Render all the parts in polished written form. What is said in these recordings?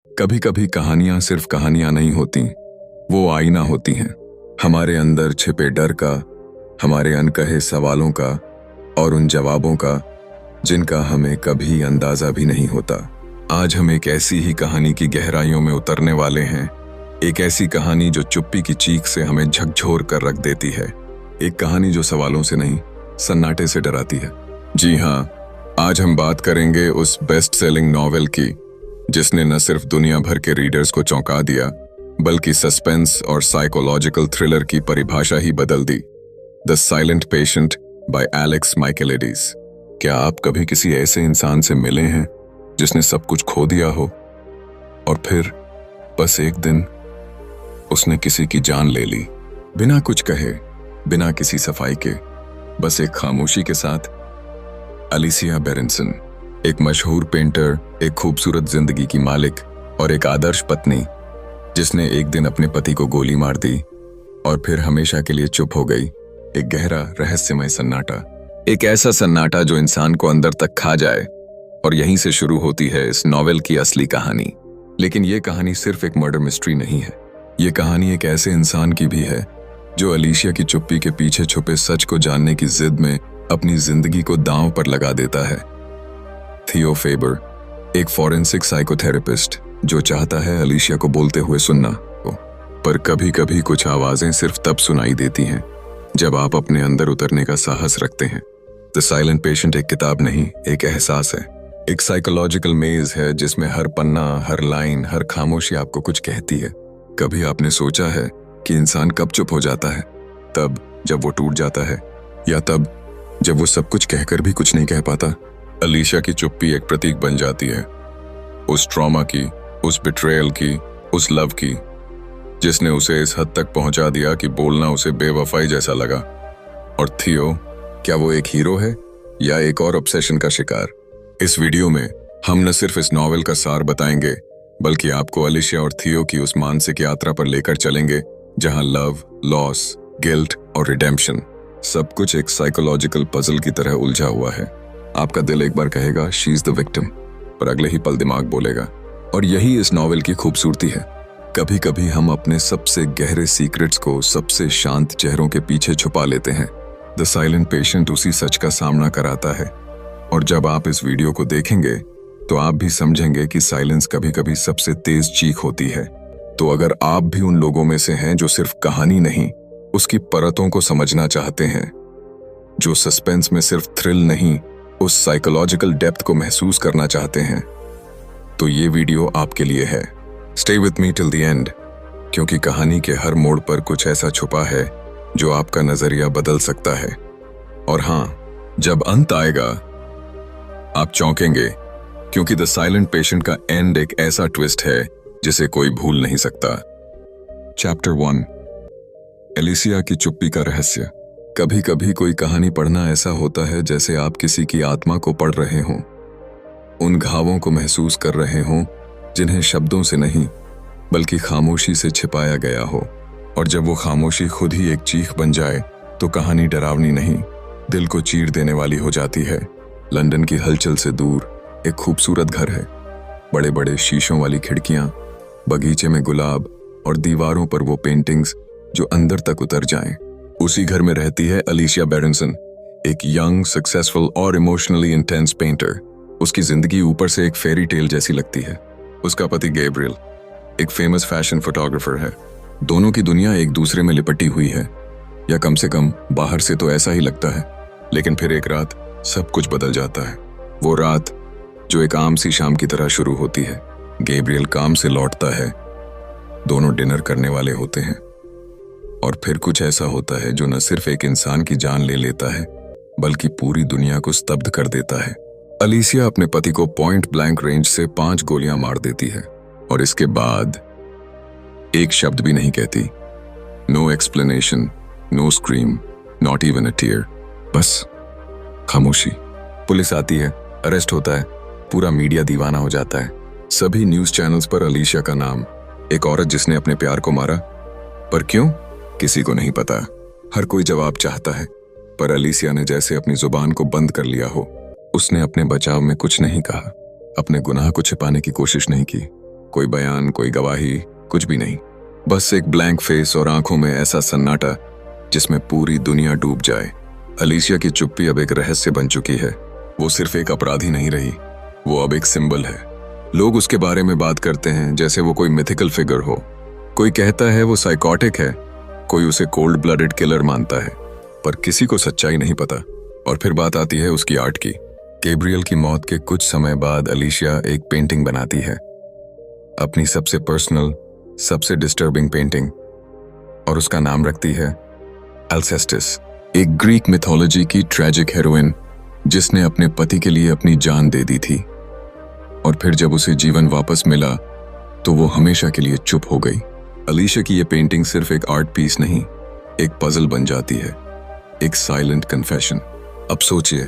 कभी कभी कहानियां सिर्फ कहानियां नहीं होती, वो आईना होती हैं। हमारे अंदर छिपे डर का, हमारे अनकहे सवालों का और उन जवाबों का जिनका हमें कभी अंदाजा भी नहीं होता। आज हम एक ऐसी ही कहानी की गहराइयों में उतरने वाले हैं। एक ऐसी कहानी जो चुप्पी की चीख से हमें झकझोर कर रख देती है। एक कहानी जो सवालों से नहीं, सन्नाटे से डराती है। जी हाँ, आज हम बात करेंगे उस बेस्ट सेलिंग नॉवेल की जिसने न सिर्फ दुनिया भर के रीडर्स को चौंका दिया, बल्कि सस्पेंस और साइकोलॉजिकल थ्रिलर की परिभाषा ही बदल दी। The silent patient by Alex Michaelides. क्या आप कभी किसी ऐसे इंसान से मिले हैं जिसने सब कुछ खो दिया हो और फिर बस एक दिन उसने किसी की जान ले ली, बिना कुछ कहे, बिना किसी सफाई के, बस एक खामोशी के साथ? अलिसिया बेरेंसन, एक मशहूर पेंटर, एक खूबसूरत जिंदगी की मालिक और एक आदर्श पत्नी जिसने एक दिन अपने पति को गोली मार दी और फिर हमेशा के लिए चुप हो गई। एक गहरा रहस्यमय सन्नाटा, एक ऐसा सन्नाटा जो इंसान को अंदर तक खा जाए। और यहीं से शुरू होती है इस नॉवेल की असली कहानी। लेकिन ये कहानी सिर्फ एक मर्डर मिस्ट्री नहीं है। ये कहानी एक ऐसे इंसान की भी है जो अलिसिया की चुप्पी के पीछे छुपे सच को जानने की जिद में अपनी जिंदगी को दांव पर लगा देता है। थियो फेबर, एक फॉरेंसिक साइकोथेरेपिस्ट जो चाहता है अलिसिया को बोलते हुए सुनना हो, पर कभी कभी कुछ आवाजें सिर्फ तब सुनाई देती हैं जब आप अपने अंदर उतरने का साहस रखते हैं। द साइलेंट पेशेंट एक किताब नहीं, एक एहसास है, एक साइकोलॉजिकल मेज है जिसमें हर पन्ना, हर लाइन, हर खामोशी आपको कुछ कहती है। कभी आपने सोचा है कि इंसान कब चुप हो जाता है? तब जब वो टूट जाता है, या तब जब वो सब कुछ कहकर भी कुछ नहीं कह पाता? अलिसिया की चुप्पी एक प्रतीक बन जाती है उस ट्रॉमा की, उस बिट्रेयल की, उस लव की जिसने उसे इस हद तक पहुंचा दिया कि बोलना उसे बेवफाई जैसा लगा। और थियो, क्या वो एक हीरो है या एक और ऑब्सेशन का शिकार? इस वीडियो में हम न सिर्फ इस नॉवेल का सार बताएंगे, बल्कि आपको अलिसिया और थियो की उस मानसिक यात्रा पर लेकर चलेंगे जहां लव, लॉस, गिल्ट और रिडेम्पशन सब कुछ एक साइकोलॉजिकल पजल की तरह उलझा हुआ है। आपका दिल एक बार कहेगा शी इज द विक्टिम, पर अगले ही पल दिमाग बोलेगा। और यही इस नॉवेल की खूबसूरती है। कभी कभी हम अपने सबसे गहरे सीक्रेट्स को सबसे शांत चेहरों के पीछे छुपा लेते हैं। द साइलेंट पेशेंट उसी सच का सामना कराता है। और जब आप इस वीडियो को देखेंगे तो आप भी समझेंगे कि साइलेंस कभी कभी सबसे तेज चीख होती है। तो अगर आप भी उन लोगों में से हैं जो सिर्फ कहानी नहीं, उसकी परतों को समझना चाहते हैं, जो सस्पेंस में सिर्फ थ्रिल नहीं, उस साइकोलॉजिकल डेप्थ को महसूस करना चाहते हैं, तो ये वीडियो आपके लिए है। Stay with me till the end, क्योंकि कहानी के हर मोड़ पर कुछ ऐसा छुपा है जो आपका नजरिया बदल सकता है। और हाँ, जब अंत आएगा आप चौंकेंगे, क्योंकि द साइलेंट पेशेंट का एंड एक ऐसा ट्विस्ट है जिसे कोई भूल नहीं सकता। चैप्टर 1, अलिसिया की चुप्पी का रहस्य। कभी कभी कोई कहानी पढ़ना ऐसा होता है जैसे आप किसी की आत्मा को पढ़ रहे हों, उन घावों को महसूस कर रहे हों जिन्हें शब्दों से नहीं बल्कि खामोशी से छिपाया गया हो। और जब वो खामोशी खुद ही एक चीख बन जाए तो कहानी डरावनी नहीं, दिल को चीर देने वाली हो जाती है। लंदन की हलचल से दूर एक खूबसूरत घर है, बड़े बड़े शीशों वाली खिड़कियां, बगीचे में गुलाब और दीवारों पर वो पेंटिंग्स जो अंदर तक उतर जाएं। उसी घर में रहती है अलिसिया बेरेंसन, एक यंग, सक्सेसफुल और इमोशनली इंटेंस पेंटर। उसकी जिंदगी ऊपर से एक फेरी टेल जैसी लगती है। उसका पति गैब्रियल एक फेमस फैशन फोटोग्राफर है। दोनों की दुनिया एक दूसरे में लिपटी हुई है, या कम से कम बाहर से तो ऐसा ही लगता है। लेकिन फिर एक रात सब कुछ बदल जाता है। वो रात जो एक आम सी शाम की तरह शुरू होती है। गैब्रियल काम से लौटता है, दोनों डिनर करने वाले होते हैं, और फिर कुछ ऐसा होता है जो न सिर्फ एक इंसान की जान ले लेता है, बल्कि पूरी दुनिया को स्तब्ध कर देता है। अलिसिया अपने पति को पॉइंट ब्लैंक रेंज से 5 गोलियां मार देती है, और इसके बाद एक शब्द भी नहीं कहती। No explanation, no scream, not even a tear, बस खामोशी। पुलिस आती है, अरेस्ट होता है, पूरा मीडिया दीवाना हो जाता है। सभी न्यूज चैनल्स पर अलिसिया का नाम, एक औरत जिसने अपने प्यार को मारा। पर क्यों, किसी को नहीं पता। हर कोई जवाब चाहता है, पर अलिसिया ने जैसे अपनी जुबान को बंद कर लिया हो। उसने अपने बचाव में कुछ नहीं कहा, अपने गुनाह को छिपाने की कोशिश नहीं की, कोई बयान, कोई गवाही, कुछ भी नहीं। बस एक ब्लैंक फेस और आंखों में ऐसा सन्नाटा जिसमें पूरी दुनिया डूब जाए। अलीशिया की चुप्पी अब एक रहस्य बन चुकी है। वो सिर्फ एक अपराधी नहीं रही, वो अब एक सिंबल है। लोग उसके बारे में बात करते हैं जैसे वो कोई मिथिकल फिगर हो। कोई कहता है वो साइकोटिक है, कोई उसे कोल्ड ब्लडेड किलर मानता है, पर किसी को सच्चाई नहीं पता। और फिर बात आती है उसकी आर्ट की। गैब्रियल की मौत के कुछ समय बाद अलीशिया एक पेंटिंग बनाती है, अपनी सबसे पर्सनल, सबसे डिस्टर्बिंग पेंटिंग, और उसका नाम रखती है अल्सेस्टिस, एक ग्रीक मिथोलॉजी की ट्रेजिक हीरोइन जिसने अपने पति के लिए अपनी जान दे दी थी। और फिर जब उसे जीवन वापस मिला तो वो हमेशा के लिए चुप हो गई। अलीशिया की ये पेंटिंग सिर्फ एक आर्ट पीस नहीं, एक पजल बन जाती है, एक साइलेंट कन्फेशन। अब सोचिए,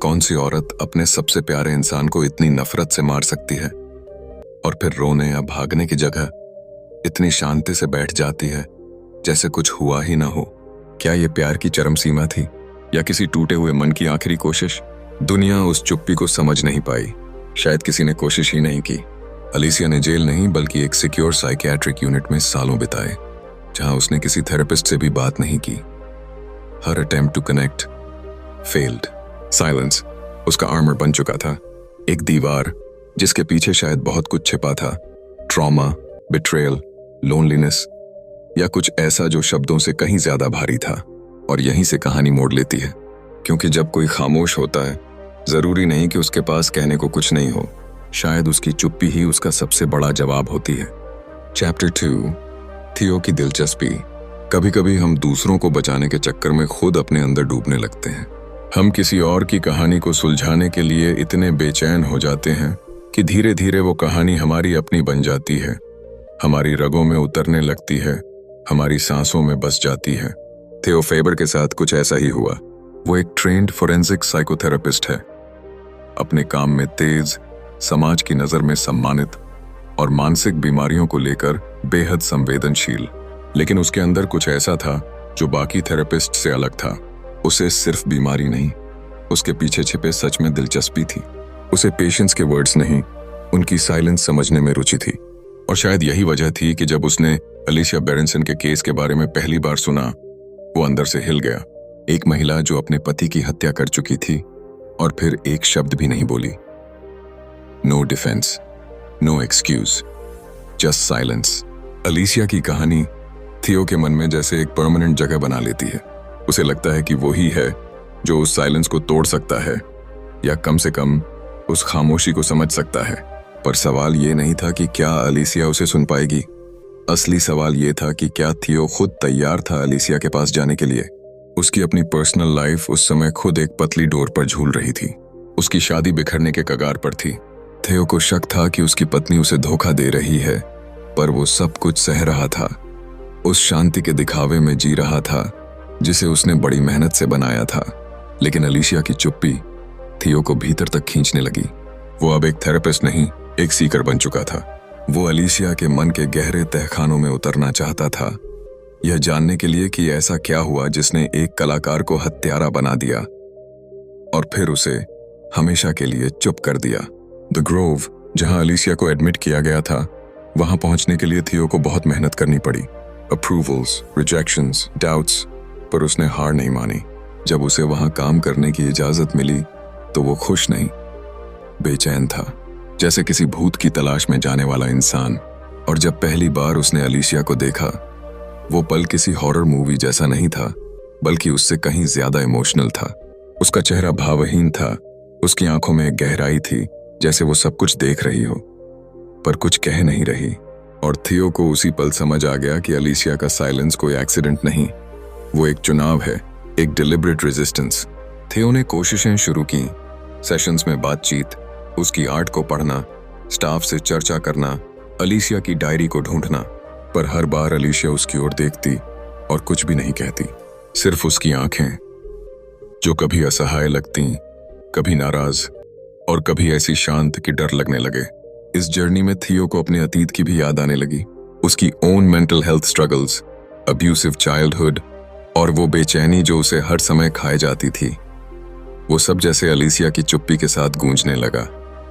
कौन सी औरत अपने सबसे प्यारे इंसान को इतनी नफरत से मार सकती है और फिर रोने या भागने की जगह इतनी शांति से बैठ जाती है जैसे कुछ हुआ ही ना हो। क्या ये प्यार की चरम सीमा थी या किसी टूटे हुए मन की आखिरी कोशिश? दुनिया उस चुप्पी को समझ नहीं पाई, शायद किसी ने कोशिश ही नहीं की। अलीशिया ने जेल नहीं बल्कि एक सिक्योर साइकियाट्रिक यूनिट में सालों बिताए, जहां उसने किसी थेरेपिस्ट से भी बात नहीं की। हर attempt to connect failed. Silence उसका आर्मर बन चुका था, एक दीवार जिसके पीछे शायद बहुत कुछ छिपा था। ट्रॉमा, बिट्रेयल, लोनलीनेस या कुछ ऐसा जो शब्दों से कहीं ज्यादा भारी था। और यहीं से कहानी मोड़ लेती है, क्योंकि जब कोई खामोश होता है जरूरी नहीं कि उसके पास कहने को कुछ नहीं हो, शायद उसकी चुप्पी ही उसका सबसे बड़ा जवाब होती है। चैप्टर 2, थियो की दिलचस्पी। कभी कभी हम दूसरों को बचाने के चक्कर में खुद अपने अंदर डूबने लगते हैं। हम किसी और की कहानी को सुलझाने के लिए इतने बेचैन हो जाते हैं कि धीरे धीरे वो कहानी हमारी अपनी बन जाती है, हमारी रगों में उतरने लगती है, हमारी सांसों में बस जाती है। थियो फेबर के साथ कुछ ऐसा ही हुआ। वो एक ट्रेन्ड फोरेंसिक साइकोथेरेपिस्ट है, अपने काम में तेज, समाज की नजर में सम्मानित और मानसिक बीमारियों को लेकर बेहद संवेदनशील। लेकिन उसके अंदर कुछ ऐसा था जो बाकी थेरेपिस्ट से अलग था। उसे सिर्फ बीमारी नहीं, उसके पीछे छिपे सच में दिलचस्पी थी। उसे पेशेंट्स के वर्ड्स नहीं, उनकी साइलेंस समझने में रुचि थी। और शायद यही वजह थी कि जब उसने अलीशिया बेरेंसन के केस के बारे में पहली बार सुना, वो अंदर से हिल गया। एक महिला जो अपने पति की हत्या कर चुकी थी और फिर एक शब्द भी नहीं बोली। No defence, no excuse, just silence. Alicia की कहानी थियो के मन में जैसे एक परमानेंट जगह बना लेती है। उसे लगता है कि वो ही है जो उस साइलेंस को तोड़ सकता है, या कम से कम उस खामोशी को समझ सकता है। पर सवाल ये नहीं था कि क्या अलीशिया उसे सुन पाएगी। असली सवाल ये था कि क्या थियो खुद तैयार था अलीशिया के पास जाने के लिए। उसकी अपनी पर्सनल लाइफ उस समय खुद एक पतली डोर पर झूल रही थी। उसकी शादी बिखरने के कगार पर थी। थियो को शक था कि उसकी पत्नी उसे धोखा दे रही है, पर वो सब कुछ सह रहा था, उस शांति के दिखावे में जी रहा था जिसे उसने बड़ी मेहनत से बनाया था। लेकिन अलीशिया की चुप्पी थियो को भीतर तक खींचने लगी। वो अब एक थेरेपिस्ट नहीं, एक सीकर बन चुका था। वो अलीशिया के मन के गहरे तहखानों में उतरना चाहता था, यह जानने के लिए कि ऐसा क्या हुआ जिसने एक कलाकार को हत्यारा बना दिया और फिर उसे हमेशा के लिए चुप कर दिया। द ग्रोव, जहां अलीशिया को एडमिट किया गया था, वहां पहुंचने के लिए थियो को बहुत मेहनत करनी पड़ी। अप्रूवल्स, रिजेक्शंस, डाउट्स, पर उसने हार नहीं मानी। जब उसे वहां काम करने की इजाजत मिली तो वो खुश नहीं, बेचैन था, जैसे किसी भूत की तलाश में जाने वाला इंसान। और जब पहली बार उसने अलीशिया को देखा, वो पल किसी हॉरर मूवी जैसा नहीं था, बल्कि उससे कहीं ज्यादा इमोशनल था। उसका चेहरा भावहीन था, उसकी आंखों में एक गहराई थी, जैसे वो सब कुछ देख रही हो पर कुछ कह नहीं रही। और थियो को उसी पल समझ आ गया कि अलीशिया का साइलेंस कोई एक्सीडेंट नहीं, वो एक चुनाव है, एक डिलिबरेट रेजिस्टेंस। थियो ने कोशिशें शुरू की, सेशंस में बातचीत, उसकी आर्ट को पढ़ना, स्टाफ से चर्चा करना, अलीशिया की डायरी को ढूंढना, पर हर बार अलीशिया उसकी ओर देखती और कुछ भी नहीं कहती। सिर्फ उसकी आंखें, जो कभी असहाय लगती, कभी नाराज और कभी ऐसी शांत कि डर लगने लगे। इस जर्नी में थियो को अपने अतीत की भी याद आने लगी, उसकी own mental health struggles, abusive childhood और वो बेचैनी जो उसे हर समय खाए जाती थी। वो सब जैसे अलीशिया की चुप्पी के साथ गूंजने लगा।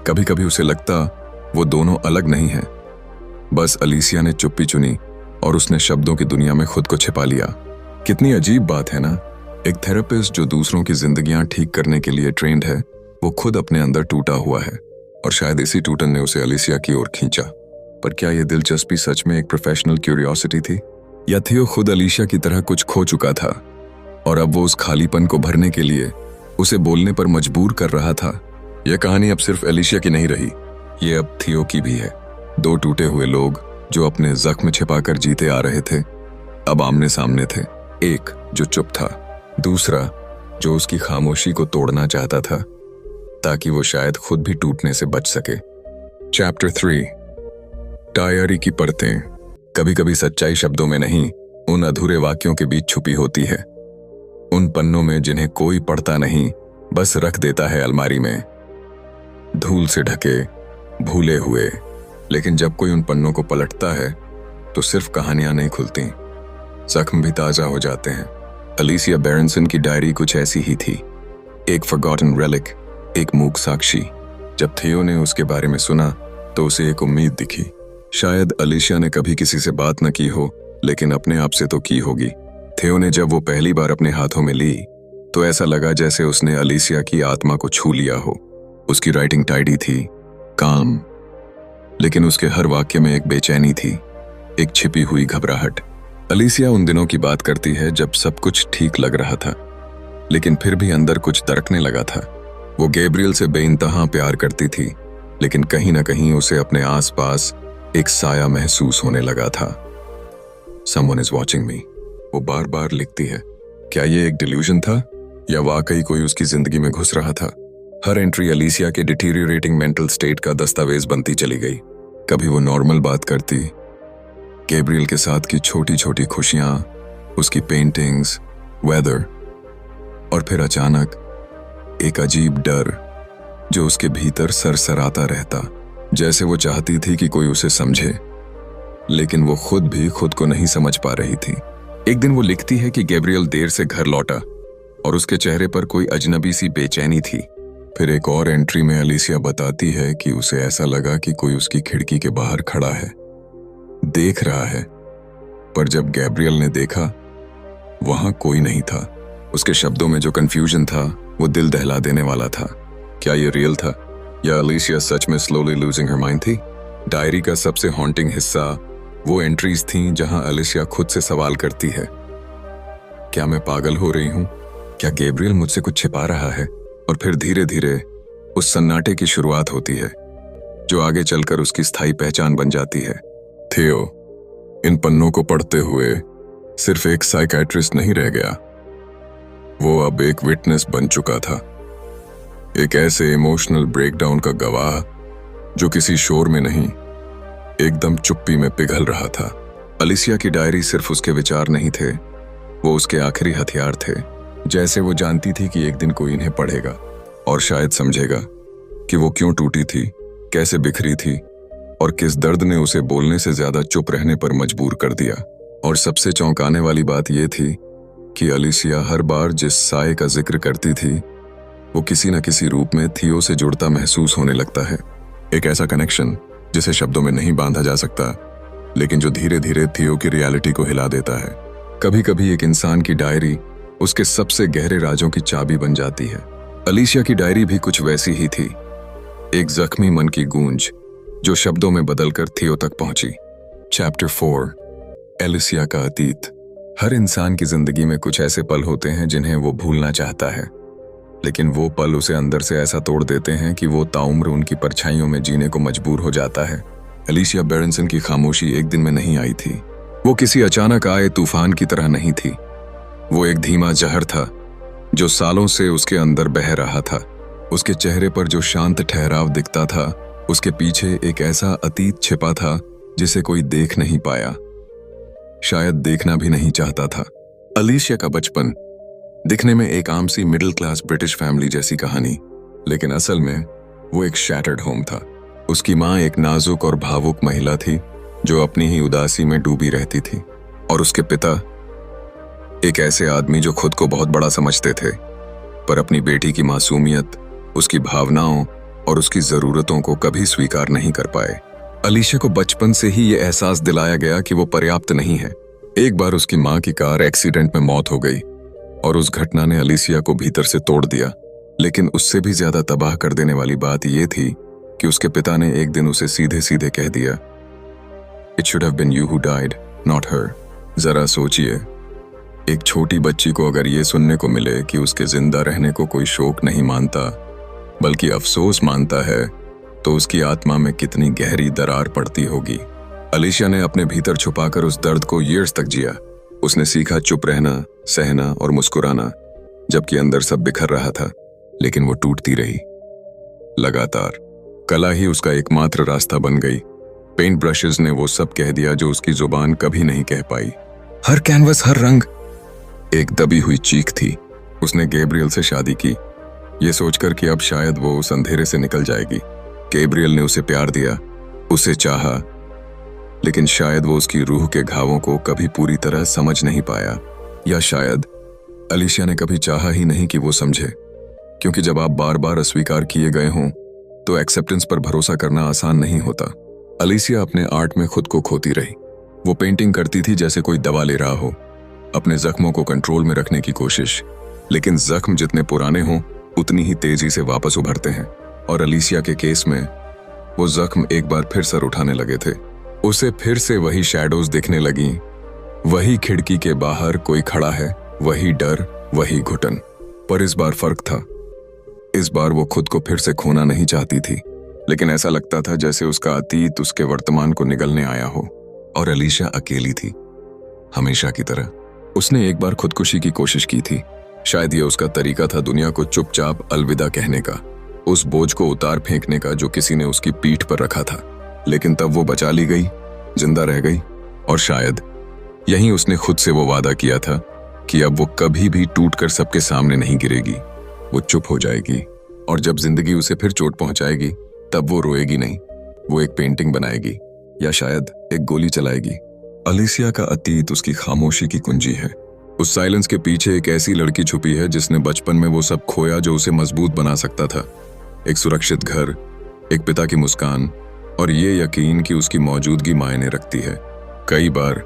कभी कभी उसे लगता वो दोनों अलग नहीं हैं, बस अलीसिया ने चुप्पी चुनी और उसने शब्दों की दुनिया में खुद को छिपा लिया। कितनी अजीब बात है ना, एक थेरेपिस्ट जो दूसरों की जिंदगियां ठीक करने के लिए ट्रेंड है, वो खुद अपने अंदर टूटा हुआ है और शायद इसी टूटन ने उसे अलीसिया की ओर खींचा। पर क्या ये दिलचस्पी सच में एक प्रोफेशनल क्यूरियोसिटी थी, या थियो खुद अलीसिया की तरह कुछ खो चुका था और अब वो उस खालीपन को भरने के लिए उसे बोलने पर मजबूर कर रहा था? यह कहानी अब सिर्फ अलीसिया की नहीं रही, ये अब थियो की भी है। दो टूटे हुए लोग जो अपने जख्म छिपाकर जीते आ रहे थे, अब आमने सामने थे। एक जो चुप था, दूसरा जो उसकी खामोशी को तोड़ना चाहता था ताकि वो शायद खुद भी टूटने से बच सके। चैप्टर 3, डायरी की परतें। कभी कभी सच्चाई शब्दों में नहीं, उन अधूरे वाक्यों के बीच छुपी होती है, उन पन्नों में जिन्हें कोई पढ़ता नहीं, बस रख देता है अलमारी में, धूल से ढके, भूले हुए। लेकिन जब कोई उन पन्नों को पलटता है तो सिर्फ कहानियां नहीं खुलती, जख्म भी ताजा हो जाते हैं। अलीसिया बेरेंसन की डायरी कुछ ऐसी ही थी, एक फॉरगॉटन रेलिक, एक मूक साक्षी। जब थियो ने उसके बारे में सुना तो उसे एक उम्मीद दिखी। शायद अलीसिया ने कभी किसी से बात न की हो, लेकिन अपने आप से तो की होगी। थियो ने जब वो पहली बार अपने हाथों में ली तो ऐसा लगा जैसे उसने अलीसिया की आत्मा को छू लिया हो। उसकी राइटिंग टाइडी थी, काम, लेकिन उसके हर वाक्य में एक बेचैनी थी, एक छिपी हुई घबराहट। अलीसिया उन दिनों की बात करती है जब सब कुछ ठीक लग रहा था, लेकिन फिर भी अंदर कुछ दरकने लगा था। वो गैब्रियल से बेइंतहा प्यार करती थी, लेकिन कहीं ना कहीं उसे अपने आसपास एक साया महसूस होने लगा था। Someone is watching me, वो बार बार लिखती है। क्या ये एक डिल्यूजन था या वाकई कोई उसकी जिंदगी में घुस रहा था? हर एंट्री अलीसिया के डिटीरियरेटिंग मेंटल स्टेट का दस्तावेज बनती चली गई। कभी वो नॉर्मल बात करती, गैब्रियल के साथ की छोटी छोटी खुशियां, उसकी पेंटिंग्स, वेदर, और फिर अचानक एक अजीब डर जो उसके भीतर सरसराता रहता, जैसे वो चाहती थी कि कोई उसे समझे, लेकिन वो खुद भी खुद को नहीं समझ पा रही थी। एक दिन वो लिखती है कि गैब्रियल देर से घर लौटा और उसके चेहरे पर कोई अजनबी सी बेचैनी थी। फिर एक और एंट्री में अलीसिया बताती है कि उसे ऐसा लगा कि कोई उसकी खिड़की के बाहर खड़ा है, देख रहा है। पर जब गैब्रियल ने देखा, वहां कोई नहीं था। उसके शब्दों में जो कंफ्यूजन था वो दिल दहला देने वाला था। क्या ये रियल था या अलीसिया सच में स्लोली लूजिंग हर माइंड थी? डायरी का सबसे हॉन्टिंग हिस्सा वो एंट्रीज थीं जहां अलीसिया खुद से सवाल करती है, क्या मैं पागल हो रही हूं? क्या गैब्रियल मुझसे कुछ छिपा रहा है? और फिर धीरे धीरे उस सन्नाटे की शुरुआत होती है जो आगे चलकर उसकी स्थायी पहचान बन जाती है। थियो इन पन्नों को पढ़ते हुए सिर्फ एक साइकियाट्रिस्ट नहीं रह गया, वो अब एक विटनेस बन चुका था, एक ऐसे इमोशनल ब्रेकडाउन का गवाह जो किसी शोर में नहीं, एकदम चुप्पी में पिघल रहा था। अलीसिया की डायरी सिर्फ उसके विचार नहीं थे, वो उसके आखिरी हथियार थे। जैसे वो जानती थी कि एक दिन कोई इन्हें पढ़ेगा और शायद समझेगा कि वो क्यों टूटी थी, कैसे बिखरी थी और किस दर्द ने उसे बोलने से ज्यादा चुप रहने पर मजबूर कर दिया। और सबसे चौंकाने वाली बात यह थी कि अलीसिया हर बार जिस साए का जिक्र करती थी वो किसी न किसी रूप में थियो से जुड़ता महसूस होने लगता है। एक ऐसा कनेक्शन जिसे शब्दों में नहीं बांधा जा सकता, लेकिन जो धीरे धीरे थियो की रियलिटी को हिला देता है। कभी कभी एक इंसान की डायरी उसके सबसे गहरे राजों की चाबी बन जाती है। अलीसिया की डायरी भी कुछ वैसी ही थी, एक जख्मी मन की गूंज जो शब्दों में बदलकर थियो तक पहुंची। चैप्टर 4, अलीसिया का अतीत। हर इंसान की जिंदगी में कुछ ऐसे पल होते हैं जिन्हें वो भूलना चाहता है, लेकिन वो पल उसे अंदर से ऐसा तोड़ देते हैं कि वो ताउम्र उनकी परछाइयों में जीने को मजबूर हो जाता है। अलीसिया बेरेंसन की खामोशी एक दिन में नहीं आई थी, वो किसी अचानक आए तूफान की तरह नहीं थी। वो एक धीमा जहर था जो सालों से उसके अंदर बह रहा था। उसके चेहरे पर जो शांत ठहराव दिखता था, उसके पीछे एक ऐसा अतीत छिपा था जिसे कोई देख नहीं पाया, शायद देखना भी नहीं चाहता था। अलीसिया का बचपन दिखने में एक आम सी मिडिल क्लास ब्रिटिश फैमिली जैसी कहानी, लेकिन असल में वो एक शैटर्ड होम था। उसकी माँ एक नाजुक और भावुक महिला थी जो अपनी ही उदासी में डूबी रहती थी, और उसके पिता एक ऐसे आदमी जो खुद को बहुत बड़ा समझते थे, पर अपनी बेटी की मासूमियत, उसकी भावनाओं और उसकी जरूरतों को कभी स्वीकार नहीं कर पाए। अलीशिया को बचपन से ही ये एहसास दिलाया गया कि वो पर्याप्त नहीं है। एक बार उसकी माँ की कार एक्सीडेंट में मौत हो गई और उस घटना ने अलीशिया को भीतर से तोड़ दिया। लेकिन उससे भी ज्यादा तबाह कर देने वाली बात यह थी कि उसके पिता ने एक दिन उसे सीधे सीधे कह दिया, it should have been you who died, not her. जरा सोचिए, एक छोटी बच्ची को अगर ये सुनने को मिले कि उसके जिंदा रहने को कोई शोक नहीं मानता बल्कि अफसोस मानता है, तो उसकी आत्मा में कितनी गहरी दरार पड़ती होगी। अलीशिया ने अपने भीतर छुपाकर उस दर्द को ईयर्स तक जिया। उसने सीखा चुप रहना, सहना और मुस्कुराना, जबकि अंदर सब बिखर रहा था, लेकिन वो टूटती रही लगातार। कला ही उसका एकमात्र रास्ता बन गई। पेंट ब्रशेस ने वो सब कह दिया जो उसकी जुबान कभी नहीं कह पाई। हर कैनवस, हर रंग एक दबी हुई चीख थी। उसने गैब्रियल से शादी की, ये सोचकर कि अब शायद वो उस अंधेरे से निकल जाएगी। गैब्रियल ने उसे प्यार दिया, उसे चाहा, लेकिन शायद वो उसकी रूह के घावों को कभी पूरी तरह समझ नहीं पाया। या शायद अलीशिया ने कभी चाहा ही नहीं कि वो समझे, क्योंकि जब आप बार बार अस्वीकार किए गए हों तो एक्सेप्टेंस पर भरोसा करना आसान नहीं होता। अलीशिया अपने आर्ट में खुद को खोती रही। वो पेंटिंग करती थी जैसे कोई दवा ले रहा हो, अपने जख्मों को कंट्रोल में रखने की कोशिश। लेकिन जख्म जितने पुराने हों उतनी ही तेजी से वापस उभरते हैं, और अलीशिया के केस में वो जख्म एक बार फिर सर उठाने लगे थे। उसे फिर से वही शैडोज दिखने लगी, वही खिड़की के बाहर कोई खड़ा है, वही डर, वही घुटन। पर इस बार फर्क था। इस बार वो खुद को फिर से खोना नहीं चाहती थी, लेकिन ऐसा लगता था जैसे उसका अतीत उसके वर्तमान को निगलने आया हो। और अलीशिया अकेली थी, हमेशा की तरह। उसने एक बार खुदकुशी की कोशिश की थी। शायद ये उसका तरीका था दुनिया को चुपचाप अलविदा कहने का, उस बोझ को उतार फेंकने का जो किसी ने उसकी पीठ पर रखा था। लेकिन तब वो बचा ली गई, जिंदा रह गई, और शायद यहीं उसने खुद से वो वादा किया था कि अब वो कभी भी टूटकर सबके सामने नहीं गिरेगी। वो चुप हो जाएगी, और जब जिंदगी उसे फिर चोट पहुंचाएगी तब वो रोएगी नहीं, वो एक पेंटिंग बनाएगी या शायद एक गोली चलाएगी। अलीशिया का अतीत उसकी खामोशी की कुंजी है। उस साइलेंस के पीछे एक ऐसी लड़की छुपी है जिसने बचपन में वो सब खोया जो उसे मजबूत बना सकता था। एक सुरक्षित घर, एक पिता की मुस्कान, और ये यकीन कि उसकी मौजूदगी मायने रखती है। कई बार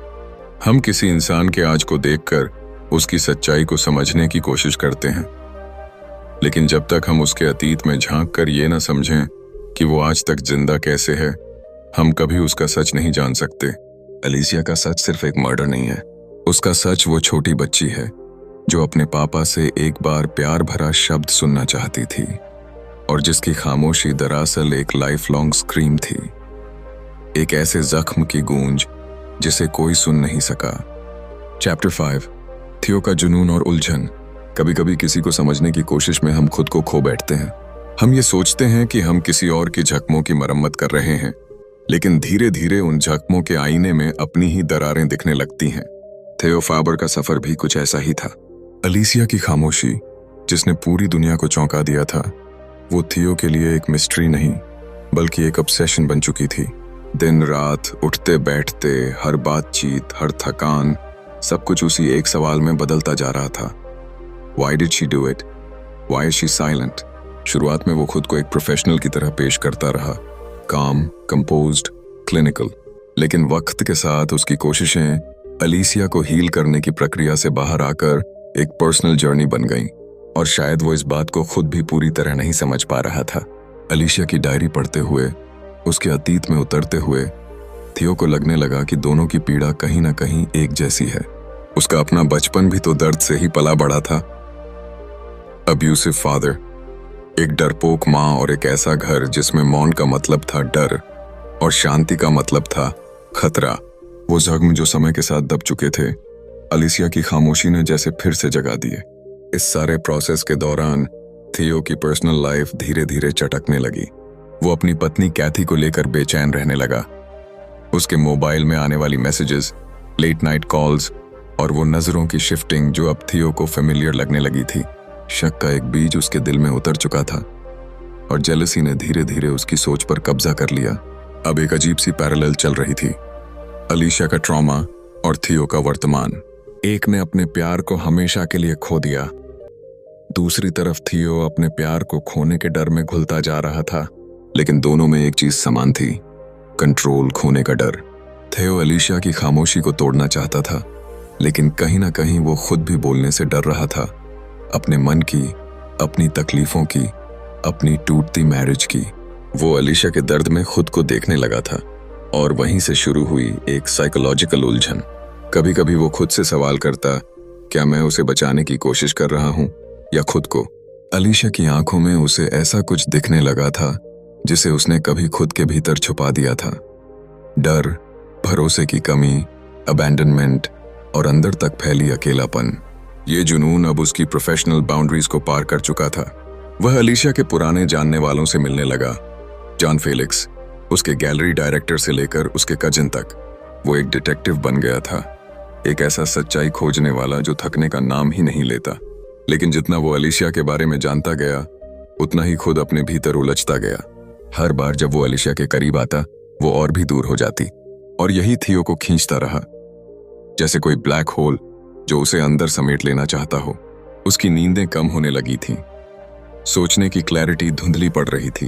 हम किसी इंसान के आज को देखकर उसकी सच्चाई को समझने की कोशिश करते हैं, लेकिन जब तक हम उसके अतीत में झांक कर ये ना समझें कि वो आज तक जिंदा कैसे है, हम कभी उसका सच नहीं जान सकते। अलीशिया का सच सिर्फ एक मर्डर नहीं है, उसका सच वो छोटी बच्ची है जो अपने पापा से एक बार प्यार भरा शब्द सुनना चाहती थी, और जिसकी खामोशी दरअसल एक लाइफ लॉन्ग स्क्रीम थी, एक ऐसे जख्म की गूंज जिसे कोई सुन नहीं सका। चैप्टर 5, थियो का जुनून और उलझन। कभी कभी किसी को समझने की कोशिश में हम खुद को खो बैठते हैं। हम ये सोचते हैं कि हम किसी और की जख्मों की मरम्मत कर रहे हैं, लेकिन धीरे धीरे उन जख्मों के आईने में अपनी ही दरारें दिखने लगती हैं। थियो फाबर का सफर भी कुछ ऐसा ही था। अलीशिया की खामोशी जिसने पूरी दुनिया को चौंका दिया था, वो थियो के लिए एक मिस्ट्री नहीं बल्कि एक ऑब्सेशन बन चुकी थी। दिन रात, उठते बैठते, हर बातचीत, हर थकान, सब कुछ उसी एक सवाल में बदलता जा रहा था। Why did she do it? Why is she silent? शुरुआत में वो खुद को एक प्रोफेशनल की तरह पेश करता रहा, काम, कंपोज्ड, क्लिनिकल। लेकिन वक्त के साथ उसकी कोशिशें अलीशिया को हील करने की प्रक्रिया से बाहर आकर एक पर्सनल जर्नी बन गईं, और शायद वो इस बात को खुद भी पूरी तरह नहीं समझ पा रहा था। अलीशिया की डायरी पढ़ते हुए, उसके अतीत में उतरते हुए, थियो को लगने लगा कि दोनों की पीड़ा कहीं ना कहीं एक जैसी है। उसका अपना बचपन भी तो दर्द से ही पला बड़ा था। अब्यूसिव फादर, एक डरपोक माँ, और एक ऐसा घर जिसमें मौन का मतलब था डर और शांति का मतलब था खतरा। वो जख्म जो समय के साथ दब चुके थे, अलीशिया की खामोशी ने जैसे फिर से जगा दिए। इस सारे प्रोसेस के दौरान थियो की पर्सनल लाइफ धीरे धीरे चटकने लगी। वो अपनी पत्नी कैथी को लेकर बेचैन रहने लगा। उसके मोबाइल में आने वाली मैसेजेस, लेट नाइट कॉल्स, और वो नजरों की शिफ्टिंग जो अब थियो को फेमिलियर लगने लगी थी। शक का एक बीज उसके दिल में उतर चुका था, और जेलसी ने धीरे धीरे उसकी सोच पर कब्जा कर लिया। अब एक अजीब सी पैरेलल चल रही थी, अलीशिया का ट्रॉमा और थियो का वर्तमान। एक ने अपने प्यार को हमेशा के लिए खो दिया, दूसरी तरफ थियो अपने प्यार को खोने के डर में घुलता जा रहा था। लेकिन दोनों में एक चीज समान थी, कंट्रोल खोने का डर। थियो अलीशिया की खामोशी को तोड़ना चाहता था, लेकिन कहीं ना कहीं वो खुद भी बोलने से डर रहा था। अपने मन की, अपनी तकलीफों की, अपनी टूटती मैरिज की। वो अलीशिया के दर्द में खुद को देखने लगा था, और वहीं से शुरू हुई एक साइकोलॉजिकल उलझन। कभी कभी वो खुद से सवाल करता, क्या मैं उसे बचाने की कोशिश कर रहा हूं या खुद को? अलीशिया की आंखों में उसे ऐसा कुछ दिखने लगा था जिसे उसने कभी खुद के भीतर छुपा दिया था। डर, भरोसे की कमी, अबैंडनमेंट और अंदर तक फैली अकेलापन। ये जुनून अब उसकी प्रोफेशनल बाउंड्रीज को पार कर चुका था। वह अलीशिया के पुराने जानने वालों से मिलने लगा। जॉन फेलिक्स, उसके गैलरी डायरेक्टर से लेकर उसके कजिन तक। वो एक डिटेक्टिव बन गया था, एक ऐसा सच्चाई खोजने वाला जो थकने का नाम ही नहीं लेता। लेकिन जितना वो अलीशिया के बारे में जानता गया, उतना ही खुद अपने भीतर उलझता गया। हर बार जब वो अलीशिया के करीब आता, वो और भी दूर हो जाती, और यही थियो को खींचता रहा, जैसे कोई ब्लैक होल जो उसे अंदर समेट लेना चाहता हो। उसकी नींदें कम होने लगी थीं, सोचने की क्लैरिटी धुंधली पड़ रही थी,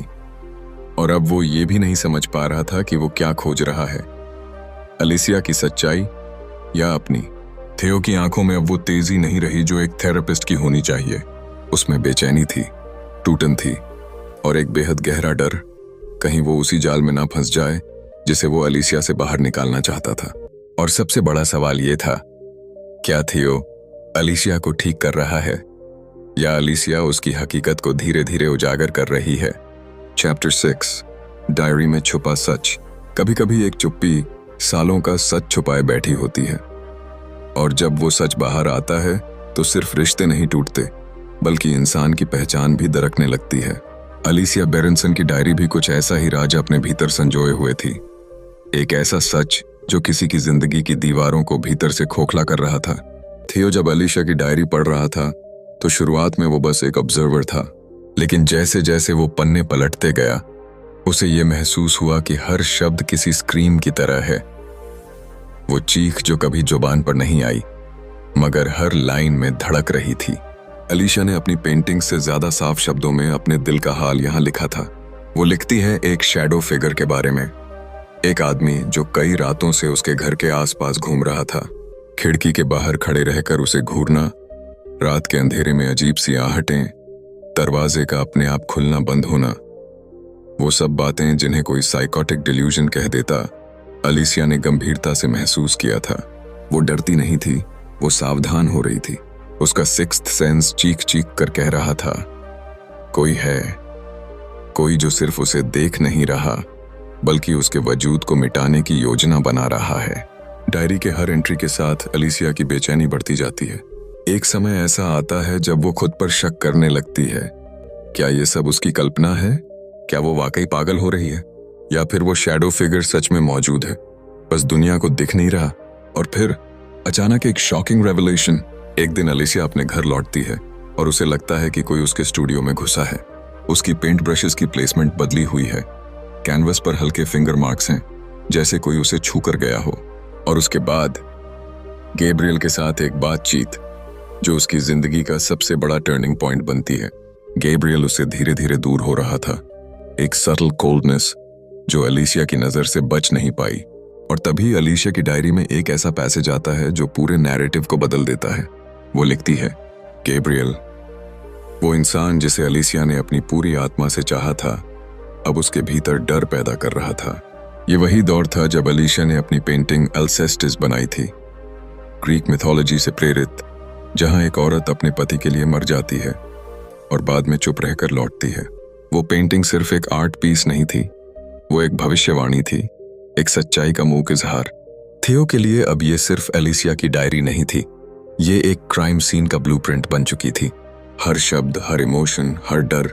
और अब वो ये भी नहीं समझ पा रहा था कि वो क्या खोज रहा है, अलीशिया की सच्चाई या अपनी। थियो की आंखों में अब वो तेजी नहीं रही जो एक थेरेपिस्ट की होनी चाहिए। उसमें बेचैनी थी, टूटन थी, और एक बेहद गहरा डर, कहीं वो उसी जाल में ना फंस जाए जिसे वो अलीशिया से बाहर निकालना चाहता था। और सबसे बड़ा सवाल ये था, क्या थियो अलीशिया को ठीक कर रहा है, या अलीशिया उसकी हकीकत को धीरे धीरे उजागर कर रही है? चैप्टर 6, डायरी में छुपा सच। कभी कभी एक चुप्पी सालों का सच छुपाए बैठी होती है, और जब वो सच बाहर आता है तो सिर्फ रिश्ते नहीं टूटते, बल्कि इंसान की पहचान भी दरकने लगती है। अलीशिया बेरेंसन की डायरी भी कुछ ऐसा ही राज अपने भीतर संजोए हुए थी। एक ऐसा सच जो किसी की जिंदगी की दीवारों को भीतर से खोखला कर रहा था। थियो जब अलीशिया की डायरी पढ़ रहा था तो शुरुआत में वो बस एक ऑब्जर्वर था, लेकिन जैसे जैसे वो पन्ने पलटते गया, उसे ये महसूस हुआ कि हर शब्द किसी स्क्रीम की तरह है। वो चीख जो कभी जुबान पर नहीं आई, मगर हर लाइन में धड़क रही थी। अलीशिया ने अपनी पेंटिंग से ज्यादा साफ शब्दों में अपने दिल का हाल यहाँ लिखा था। वो लिखती है एक शैडो फिगर के बारे में, एक आदमी जो कई रातों से उसके घर के आसपास घूम रहा था। खिड़की के बाहर खड़े रहकर उसे घूरना, रात के अंधेरे में अजीब सी आहटें, दरवाजे का अपने आप खुलना बंद होना, वो सब बातें जिन्हें कोई साइकोटिक डिल्यूजन कह देता, अलीशिया ने गंभीरता से महसूस किया था। वो डरती नहीं थी, वो सावधान हो रही थी। उसका सिक्स्थ सेंस चीख चीख कर कह रहा था, कोई है, कोई जो सिर्फ उसे देख नहीं रहा, बल्कि उसके वजूद को मिटाने की योजना बना रहा है। डायरी के हर एंट्री के साथ अलीशिया की बेचैनी बढ़ती जाती है। एक समय ऐसा आता है जब वो खुद पर शक करने लगती है, क्या ये सब उसकी कल्पना है? क्या वो वाकई पागल हो रही है, या फिर वो शैडो फिगर सच में मौजूद है, बस दुनिया को दिख नहीं रहा? और फिर अचानक एक शॉकिंग रेवलेशन। एक दिन अलीशिया अपने घर लौटती है और उसे लगता है कि कोई उसके स्टूडियो में घुसा है। उसकी पेंट ब्रशेस की प्लेसमेंट बदली हुई है, कैनवस पर हल्के फिंगर मार्क्स हैं, जैसे कोई उसे छू कर गया हो। और उसके बाद गैब्रियल के साथ एक बातचीत जो उसकी जिंदगी का सबसे बड़ा टर्निंग पॉइंट बनती है। गैब्रियल उससे धीरे धीरे दूर हो रहा था, एक सटल कोल्डनेस जो अलीशिया की नजर से बच नहीं पाई। और तभी अलीशिया की डायरी में एक ऐसा पैसेज आता है जो पूरे नैरेटिव को बदल देता है। वो लिखती है, गैब्रियल, वो इंसान जिसे अलीशिया ने अपनी पूरी आत्मा से चाहा था, अब उसके भीतर डर पैदा कर रहा था। ये वही दौर था जब अलीशिया ने अपनी पेंटिंग अल्सेस्टिस बनाई थी, ग्रीक मिथोलॉजी से प्रेरित, जहां एक औरत अपने पति के लिए मर जाती है और बाद में चुप रहकर लौटती है। वो पेंटिंग सिर्फ एक आर्ट पीस नहीं थी, वो एक भविष्यवाणी थी, एक सच्चाई का मूक इजहार। थियो के लिए अब ये सिर्फ अलीशिया की डायरी नहीं थी, ये एक क्राइम सीन का ब्लूप्रिंट बन चुकी थी। हर शब्द, हर इमोशन, हर डर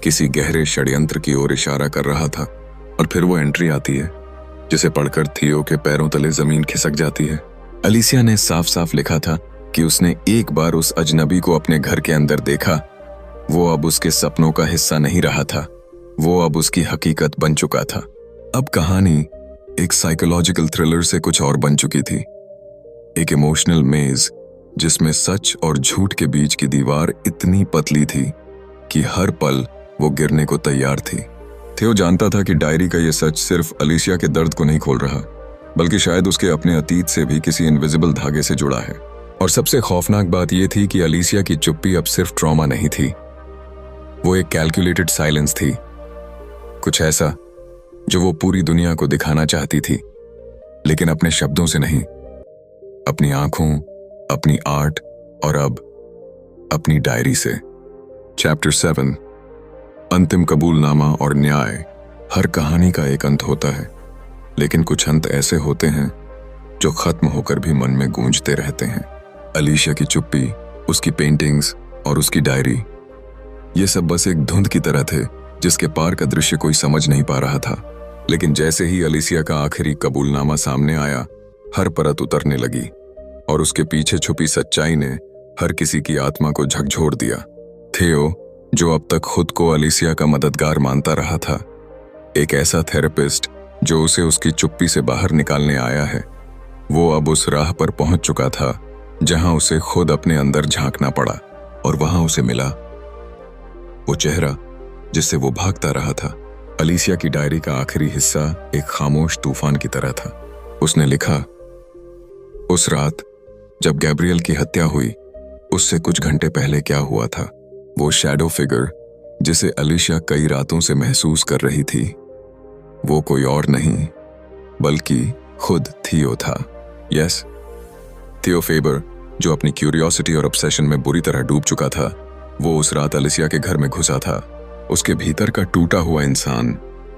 किसी गहरे षड्यंत्र की ओर इशारा कर रहा था। और फिर वो एंट्री आती है जिसे पढ़कर थियो के पैरों तले जमीन खिसक जाती है। अलीशिया ने साफ साफ लिखा था कि उसने एक बार उस अजनबी को अपने घर के अंदर देखा। वो अब उसके सपनों का हिस्सा नहीं रहा था, वो अब उसकी हकीकत बन चुका था। अब कहानी एक साइकोलॉजिकल थ्रिलर से कुछ और बन चुकी थी, एक इमोशनल मेज जिसमें सच और झूठ के बीच की दीवार इतनी पतली थी कि हर पल वो गिरने को तैयार थी। थियो जानता था कि डायरी का ये सच सिर्फ अलीशिया के दर्द को नहीं खोल रहा, बल्कि शायद उसके अपने अतीत से भी किसी इनविजिबल धागे से जुड़ा है। और सबसे खौफनाक बात यह थी कि अलीशिया की चुप्पी अब सिर्फ ट्रॉमा नहीं थी, वो एक कैलकुलेटेड साइलेंस थी, कुछ ऐसा जो वो पूरी दुनिया को दिखाना चाहती थी, लेकिन अपने शब्दों से नहीं, अपनी आंखों, अपनी आर्ट और अब अपनी डायरी से। चैप्टर 7, अंतिम कबूलनामा और न्याय। हर कहानी का एक अंत होता है, लेकिन कुछ अंत ऐसे होते हैं जो खत्म होकर भी मन में गूंजते रहते हैं। अलीशिया की चुप्पी, उसकी पेंटिंग्स और उसकी डायरी, ये सब बस एक धुंध की तरह थे जिसके पार का दृश्य कोई समझ नहीं पा रहा था। लेकिन जैसे ही अलीशिया का आखिरी कबूलनामा सामने आया, हर परत उतरने लगी और उसके पीछे छुपी सच्चाई ने हर किसी की आत्मा को झकझोर दिया। थियो, जो अब तक खुद को अलीशिया का मददगार मानता रहा था, एक ऐसा थेरेपिस्ट जो उसे उसकी चुप्पी से बाहर निकालने आया है, वो अब उस राह पर पहुंच चुका था जहां उसे खुद अपने अंदर झांकना पड़ा। और वहां उसे मिला वो चेहरा जिससे वो भागता रहा था। अलीशिया की डायरी का आखिरी हिस्सा एक खामोश तूफान की तरह था। उसने लिखा, उस रात जब गैब्रियल की हत्या हुई, उससे कुछ घंटे पहले क्या हुआ था। वो शैडो फिगर जिसे अलीशिया कई रातों से महसूस कर रही थी, वो कोई और नहीं बल्कि खुद थियो था। यस, थियो फेबर, जो अपनी क्यूरियोसिटी और ऑब्सेशन में बुरी तरह डूब चुका था, वो उस रात अलीशिया के घर में घुसा था। उसके भीतर का टूटा हुआ इंसान,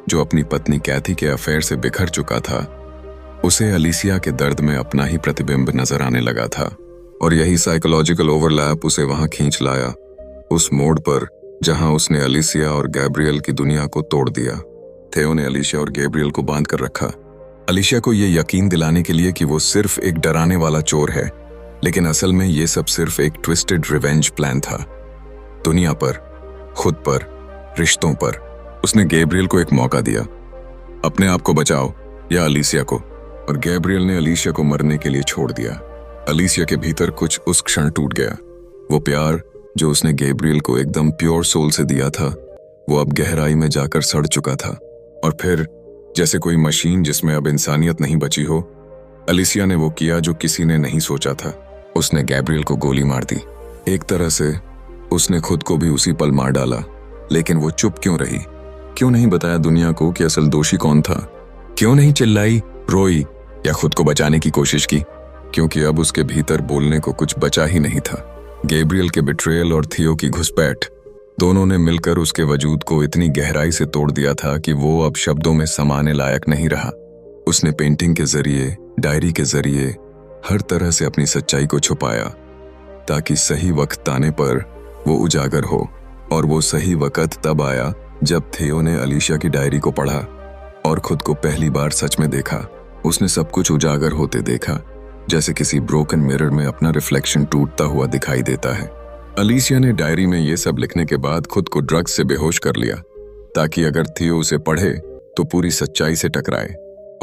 जो अपनी पत्नी कैथी के अफेयर से बिखर चुका था, उसे अलीशिया के दर्द में अपना ही प्रतिबिंब नजर आने लगा था। और यही साइकोलॉजिकल ओवरलैप उसे वहां खींच लाया, उस मोड़ पर जहां उसने अलीशिया और गैब्रियल की दुनिया को तोड़ दिया। थियो ने अलीशिया और गैब्रियल को बांध कर रखा, अलीशिया को यह यकीन दिलाने के लिए कि वो सिर्फ एक डराने वाला चोर है, लेकिन असल में ये सब सिर्फ एक ट्विस्टेड रिवेंज प्लान था। दुनिया पर, खुद पर, रिश्तों पर। उसने गैब्रियल को एक मौका दिया, अपने आप को बचाओ या अलीशिया को, और गैब्रियल ने अलीशिया को मरने के लिए छोड़ दिया। अलीशिया के भीतर कुछ उस क्षण टूट गया। वो प्यार जो उसने गैब्रियल को एकदम प्योर सोल से दिया था, वो अब गहराई में जाकर सड़ चुका था। और फिर जैसे कोई मशीन जिसमें अब इंसानियत नहीं बची हो, अलीशिया ने वो किया जो किसी ने नहीं सोचा था। उसने गैब्रियल को गोली मार दी। एक तरह से उसने खुद को भी उसी पल मार डाला। लेकिन वो चुप क्यों रही? क्यों नहीं बताया दुनिया को कि असल दोषी कौन था? क्यों नहीं चिल्लाई, रोई या खुद को बचाने की कोशिश की? क्योंकि अब उसके भीतर बोलने को कुछ बचा ही नहीं था। गैब्रियल के बिट्रेयल और थियो की घुसपैठ, दोनों ने मिलकर उसके वजूद को इतनी गहराई से तोड़ दिया था कि वो अब शब्दों में समाने लायक नहीं रहा। उसने पेंटिंग के जरिए, डायरी के जरिए हर तरह से अपनी सच्चाई को छुपाया, ताकि सही वक्त आने पर वो उजागर हो। और वो सही वक्त तब आया जब थियो ने अलीशिया की डायरी को पढ़ा और खुद को पहली बार सच में देखा। उसने सब कुछ उजागर होते देखा, जैसे किसी ब्रोकन मिरर में अपना रिफ्लेक्शन टूटता हुआ दिखाई देता है। अलीशिया ने डायरी में ये सब लिखने के बाद खुद को ड्रग्स से बेहोश कर लिया, ताकि अगर थियो उसे पढ़े तो पूरी सच्चाई से टकराए।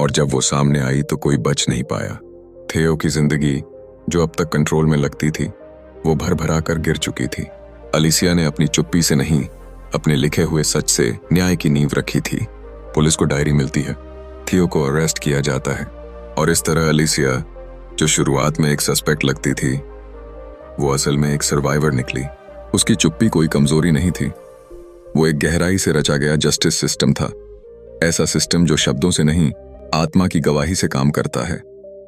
और जब वो सामने आई तो कोई बच नहीं पाया। थियो की जिंदगी, जो अब तक कंट्रोल में लगती थी, वो भर भरा कर गिर चुकी थी। अलीशिया ने अपनी चुप्पी से नहीं, अपने लिखे हुए सच से न्याय की नींव रखी थी। पुलिस को डायरी मिलती है, थियो को अरेस्ट किया जाता है, और इस तरह अलीशिया, जो शुरुआत में एक सस्पेक्ट लगती थी, वो असल में एक सर्वाइवर निकली। उसकी चुप्पी कोई कमजोरी नहीं थी, वो एक गहराई से रचा गया जस्टिस सिस्टम था। ऐसा सिस्टम जो शब्दों से नहीं, आत्मा की गवाही से काम करता है।